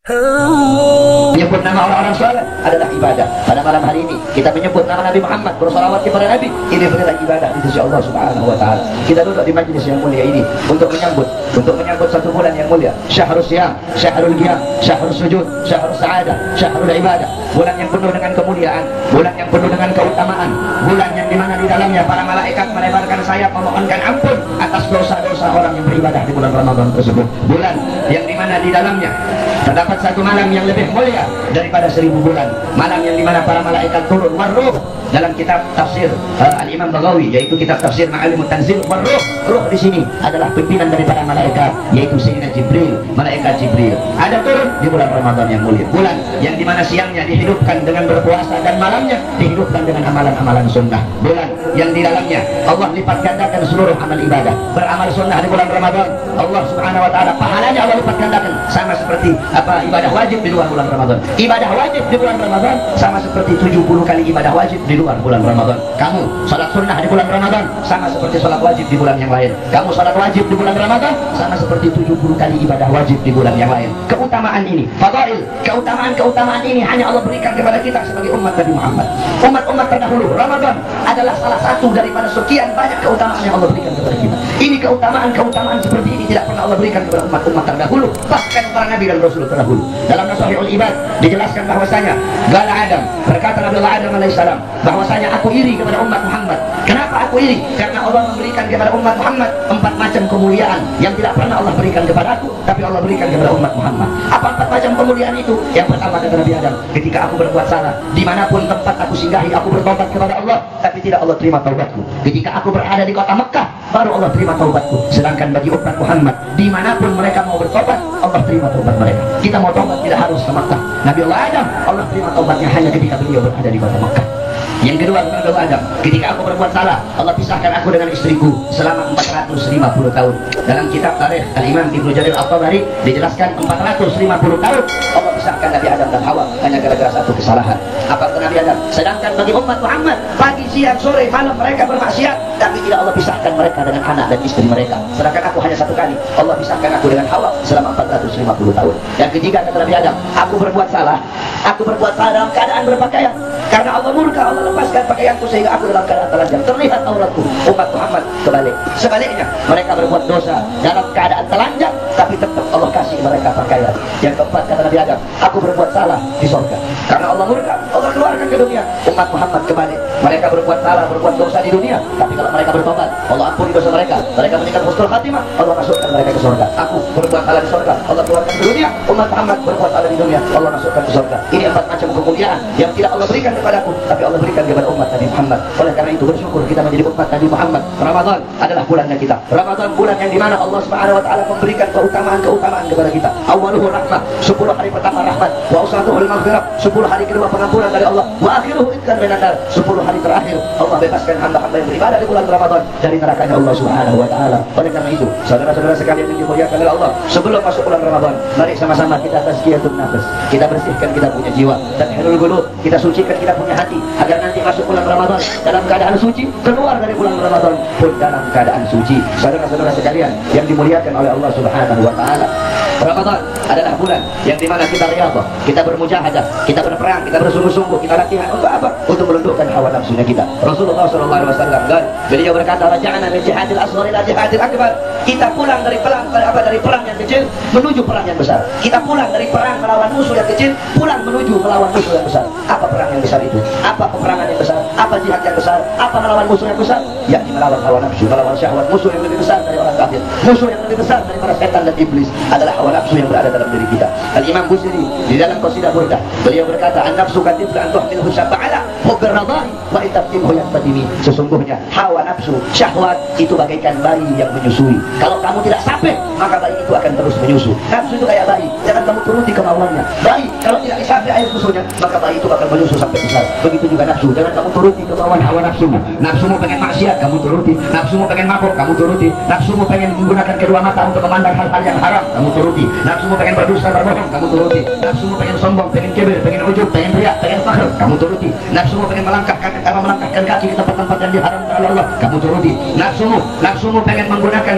Menyebut nama orang-orang soleh adalah ibadah. Pada malam hari ini kita menyebut nama Nabi Muhammad, bersalawat kepada Nabi. Ini adalah ibadah di sisi Allah Subhanahu wa taala. Kita duduk di majlis yang mulia ini untuk menyambut satu bulan yang mulia. Syahrul Siyam, Syahrul Qiyam, Syahrul Sujud, Syahrul Sa'adah, Syahrul Ibadah. Bulan yang penuh dengan kemuliaan, bulan yang penuh dengan keutamaan, bulan yang dimana di dalamnya para malaikat melebarkan sayap memohonkan ampun atas dosa-dosa orang yang beribadah di bulan Ramadan tersebut. Bulan yang dimana di dalamnya terdapat satu malam yang lebih mulia daripada 1000 bulan. Malam yang dimana para malaikat turun warruh. Dalam kitab tafsir Al-Imam Baghawi, yaitu kitab tafsir Ma'alimut Tanzil, warruh, ruh di sini adalah pimpinan daripada malaikat, yaitu Sayyidina Jibril, malaikat Jibril. Ada turun di bulan Ramadan yang mulia. Bulan yang dimana siangnya dihidupkan dengan berpuasa dan malamnya dihidupkan dengan amalan-amalan sunnah. Bulan yang di dalamnya Allah lipat gandakan seluruh amal ibadah. Beramal sunnah di bulan Ramadan, Allah Subhanahu wa taala pahalanya Allah lipat gandakan, sama seperti ibadah wajib di luar bulan Ramadan. Ibadah wajib di bulan Ramadan sama seperti 70 kali ibadah wajib di luar bulan Ramadan. Kamu salat sunnah di bulan Ramadan sama seperti salat wajib di bulan yang lain. Kamu salat wajib di bulan Ramadan sama seperti 70 kali ibadah wajib di bulan yang lain. Keutamaan ini, fadail, keutamaan ini hanya Allah berikan kepada kita sebagai umat Nabi Muhammad. Umat-umat terdahulu, Ramadan adalah salah satu daripada sekian banyak keutamaan yang Allah berikan kepada kita. Ini keutamaan seperti ini tidak pernah Allah berikan kepada umat-umat terdahulu, bahkan para nabi dan rasul terdahulu. Dalam Nashihul Ibad dijelaskan bahwasanya Gala Adam, berkata Nabi Adam alaihissalam, bahwasanya aku iri kepada umat Muhammad. Kenapa aku iri? Karena Allah memberikan kepada umat Muhammad 4 macam kemuliaan yang tidak pernah Allah berikan kepada aku, tapi Allah berikan kepada umat Muhammad. Apa 4 macam kemuliaan itu? Yang pertama kata Nabi Adam, ketika aku berbuat salah, dimanapun tempat aku singgahi, aku bertobat kepada Allah, tapi tidak Allah terima taubatku. Ketika aku berada di kota Mekah, baru Allah terima taubatku. Sedangkan bagi umat Muhammad, dimanapun mereka mau bertobat, Allah terima taubat mereka. Kita mau taubat tidak harus ke Mekah. Nabi Allah Adam, Allah terima taubatnya hanya ketika beliau berada di kota Mekah. Yang kedua, Nabi Allah Adam, ketika aku berbuat salah, Allah pisahkan aku dengan istriku selama 450 tahun. Dalam kitab tarikh Al-Imam Ibnu Jarir At-Tabari dijelaskan 450 tahun Allah pisahkan Nabi Adam dan Hawa hanya gara-gara satu kesalahan. Apa kata Nabi Adam? Sedangkan bagi umat Muhammad, pagi, siang, sore, malam mereka bermaksiat, tapi tidak Allah pisahkan mereka dengan anak dan istri mereka. Sedangkan aku hanya satu kali, Allah pisahkan aku dengan Hawa selama 450 tahun. Yang ketiga kata Nabi Adam, aku berbuat salah dalam keadaan berpakaian. Karena Allah murka, Allah lepaskan pakaianku sehingga aku dalam keadaan telanjang, terlihat auratku. Umat Muhammad kebalik. Sebaliknya, mereka berbuat dosa dalam keadaan telanjang, tapi tetap Allah kasih mereka pakaian. Yang keempat kata Nabi Adam, aku berbuat salah di surga. Karena Allah murka, Allah keluarkan ke dunia. Umat Muhammad kebalik. Mereka berbuat salah, berbuat dosa di dunia, tapi kalau mereka bertobat, Allah ampuni dosa mereka. Mereka meninggal husnul khatimah, Allah masukkan mereka ke surga. Aku berbuat salah di surga, Allah keluarkan ke dunia. Umat Muhammad berbuat salah di dunia, Allah masukkan ke surga. Ini 4 macam kemuliaan yang tidak Allah berikan kepadaku, tapi Allah berikan kepada umat Nabi Muhammad. Oleh karena itu bersyukur kita menjadi umat Nabi Muhammad. Ramadan adalah bulannya kita. Ramadan bulan yang dimana Allah Subhanahu wa taala memberikan keutamaan kepada kita. Awaluhu rahmah, 10 hari pertama rahmat, wa usatuhul maghfirah, 10 hari kedua pengampunan dari Allah, wa akhiruhu itqan minan nar, 10 hari terakhir Allah bebaskan hamba-hamba yang beribadah di bulan Ramadan dari nerakanya Allah Subhanahu wa taala. Oleh karena itu, saudara-saudara sekalian yang dimuliakan oleh Allah, sebelum masuk bulan Ramadan, mari sama-sama kita tazkiyatun nafs. Kita bersihkan kita punya jiwa, tathhirul qulub, kita sucikan kita punya hati agar nanti masuk bulan Ramadan dalam keadaan suci, keluar dari bulan Ramadan pun dalam keadaan suci. Saudara-saudara sekalian yang dimuliakan oleh Allah Subhanahu wa taala, Ramadan adalah bulan yang dimana kita riyadhah, kita bermujahadah, kita berperang, kita bersungguh-sungguh, kita latihan untuk apa? Untuk menundukkan hawa nafsunya kita. Rasulullah SAW dan beliau berkata, raja'na min jihadil asghar ila jihadil akbar. Kita pulang dari perang yang kecil menuju perang yang besar. Kita pulang dari perang melawan musuh yang kecil, pulang menuju melawan musuh yang besar. Apa perang yang besar itu? Apa peperangan yang besar? Apa jihad yang besar? Apa melawan musuh yang besar? Yakni melawan hawa nafsu, melawan syahwat. Musuh yang lebih besar dari orang kafir, musuh yang lebih besar daripada setan dan iblis adalah hawa nafsu yang berada dalam diri kita. Al-Imam Busiri di dalam qasidah Burdah, beliau berkata, an-nafsu katifla an tuhmilhu syab'ala hubbir radai wa itabtimhu yaqtadimi. Sesungguhnya hawa nafsu, syahwat itu bagaikan bayi yang menyusui. Kalau kamu tidak sampai, maka bayi itu akan terus menyusu. Nafsu itu kayak bayi, jangan kamu turuti kemauannya. Bayi kalau tidak disampai air susunya, maka bayi itu akan menyusu sampai besar. Begitu juga nafsu, jangan kamu turuti kemauan hawa nafsumu. Nafsumu pengen maksiat, kamu turuti. Nafsumu pengen mabuk, kamu turuti. Nafsumu pengen menggunakan kedua mata untuk memandang hal-hal yang haram, kamu turuti. Nafsumu pengen berdusta, berbohong, kamu turuti. Nafsumu pengen sombong, pengen kibir, pengen ujub, pengen riak, pengen fakhr, kamu turuti. Nafsumu pengen melangkahkan kaki ke tempat-tempat yang diharamkan oleh oleh Allah, kamu turuti. Nafsumu pengen menggunakan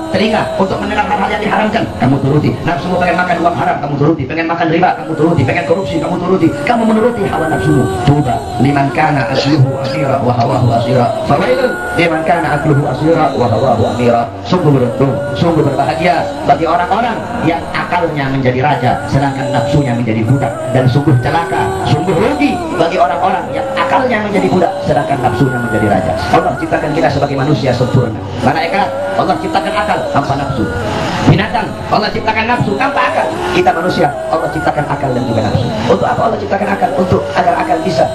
telinga untuk mendengar hal-hal yang diharamkan, kamu turuti. Nafsumu pengen makan uang haram, kamu turuti. Pengen makan riba, kamu turuti. Pengen korupsi, kamu turuti. Kamu menuruti hawa nafsumu. Tuba liman kana asluhu asira wa hawahu asira. Fawailun liman kana akluhu asira wa hawahu amira. Sungguh beruntung, sungguh berbahagia bagi orang-orang yang akalnya menjadi raja sedangkan nafsunya menjadi budak, dan sungguh celaka, sungguh rugi bagi orang-orang yang akalnya menjadi budak sedangkan nafsunya menjadi raja. Allah ciptakan kita sebagai manusia sempurna. Malaikat Allah ciptakan akal tanpa nafsu. Binatang Allah ciptakan nafsu tanpa akal. Kita manusia Allah ciptakan akal dan juga nafsu. Untuk apa Allah ciptakan akal? Untuk agar akal bisa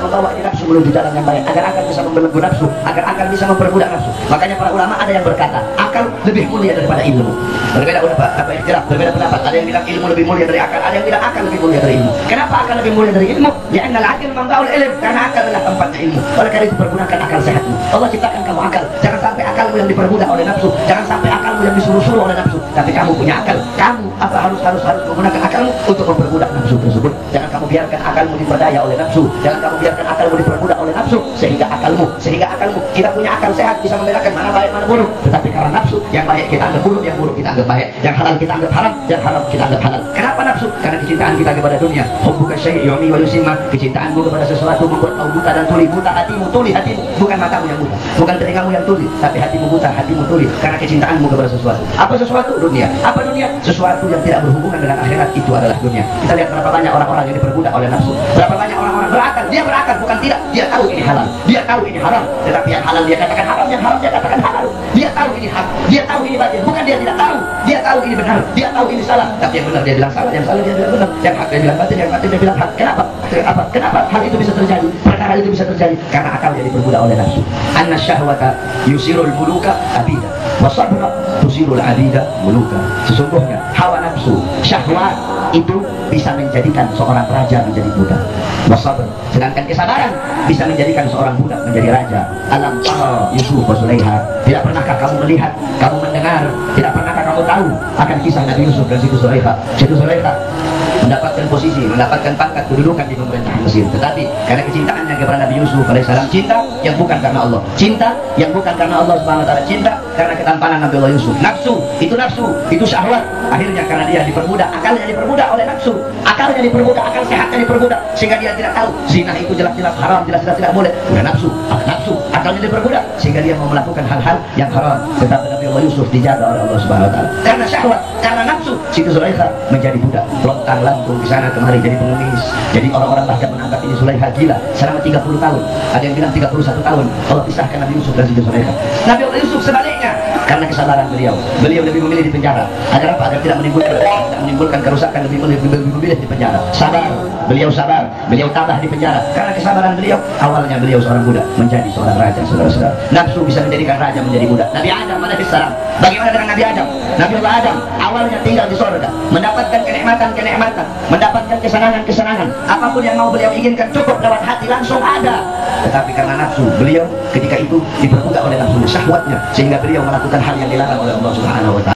membawa nafsu menuju jalan yang baik, agar akal bisa membelenggu nafsu, agar akal bisa memperbudak nafsu. Makanya para ulama ada yang berkata akal lebih mulia daripada ilmu. Berbeda pendapat. Ada yang bilang ilmu lebih mulia dari akal, ada yang bilang akal lebih mulia dari ilmu. Kenapa akal lebih mulia dari ilmu? Li'anna al-aql manba'ul ilm, karena akal adalah tempatnya ilmu. Oleh karena itu pergunakan akal sehatmu. Allah ciptakan kamu akal. Jangan sampai akalmu yang diperbudak oleh nafsu, jangan sampai akalmu yang disuruh-suruh oleh nafsu. Tapi kamu punya akal, kamu harus menggunakan akalmu untuk memperbudak nafsu tersebut. Jangan kamu biarkan akalmu diperdaya oleh nafsu, jangan kamu biarkan akalmu diperbudak oleh nafsu sehingga akalmu kita punya akal sehat bisa membedakan mana baik mana buruk. Tetapi karena nafsu, yang baik kita anggap buruk, yang buruk kita anggap baik, yang halal kita anggap haram, yang haram kita anggap halal. Kenapa nafsu? Karena kecintaan kita kepada dunia. Hubbuka syai' yu'mi wa yusimma. Kecintaanmu kepada sesuatu membuat kau buta dan tuli. Buta hatimu, tuli hatimu. Bukan matamu yang buta, bukan telingamu yang tuli, tapi hatimu buta, hatimu tuli karena kecintaanmu kepada sesuatu. Apa sesuatu? Dunia. Apa dunia? Sesuatu yang tidak berhubungan dengan akhirat, itu adalah dunia. Kita lihat berapa banyak orang-orang yang diperbudak oleh nafsu. Berapa banyak orang-orang berakal. Dia berakal bukan tidak. Dia tahu ini halal, dia tahu ini haram, tetapi yang halal dia katakan haram, yang haram dia katakan halal. Dia tahu ini hak, dia tahu ini batil, bukan dia tidak tahu. Dia tahu ini benar, dia tahu ini salah, tapi yang benar dia bilang salah, yang salah dia bilang benar, yang hak dia bilang batil, yang batil dia bilang hak. Kenapa hal itu bisa terjadi? Perkara itu bisa terjadi karena akalnya diperbudak oleh nafsu. Anna syahwata yusirul muluka abida, wa sabra tusirul abida muluka. Sesungguhnya hawa nafsu, syahwat itu bisa menjadikan seorang raja menjadi budak. Wasabr, sedangkan kesabaran bisa menjadikan seorang budak menjadi raja. Alam tara Yusuf wa Sulaiha. Tidak pernahkah kamu melihat, kamu mendengar, tidak pernahkah kamu tahu akan kisah Nabi Yusuf dan Siti Sulaiha? Siti Sulaiha mendapatkan posisi, mendapatkan pangkat kedudukan di pemerintahan Mesir, tetapi karena kecintaannya kepada Nabi Yusuf alaihissalam, cinta yang bukan karena Allah, cinta yang bukan karena Allah subhanahu wa ta'ala, cinta karena ketampanan Nabi Allah Yusuf. Nafsu, itu syahwat. Akhirnya karena dia diperbudak, akalnya diperbudak oleh nafsu, akalnya diperbudak, akal sehatnya diperbudak, sehingga dia tidak tahu zina itu jelas-jelas haram, jelas-jelas tidak boleh. Nafsu, akalnya diperbudak sehingga dia mau melakukan hal-hal yang haram. Tetapi Nabi Allah Yusuf dijaga oleh Allah subhanahu wa ta'ala. Karena syahwat, karena nafsu, Siti Sulaiha menjadi budak, lontang lantung di sana kemari jadi pengemis. Jadi orang-orang bahkan menangkap ini Sulaiha gila selama 30 tahun. Ada yang bilang 31 tahun. Allah pisahkan Nabi Yusuf dan Siti Sulaiha. Nabi Allah Yusuf sebaliknya, karena kesabaran beliau lebih memilih di penjara. Agar apa? Agar tidak menimbulkan kerusakan, lebih memilih di penjara. Beliau sabar, beliau tabah di penjara. Karena kesabaran beliau, awalnya beliau seorang budak menjadi seorang raja, saudara-saudara. Nafsu bisa menjadikan raja menjadi budak. Nabi Adam alaihissalam, bagaimana dengan Nabi Adam? Nabi Allah Adam awalnya tinggal di surga, mendapatkan kenikmatan, mendapatkan kesenangan. Apapun yang mau beliau inginkan cukup lewat hati langsung ada. Tetapi karena nafsu, beliau ketika itu diperbudak oleh nafsu syahwatnya, sehingga beliau melakukan hal yang dilarang oleh Allah Subhanahu wa ta'ala.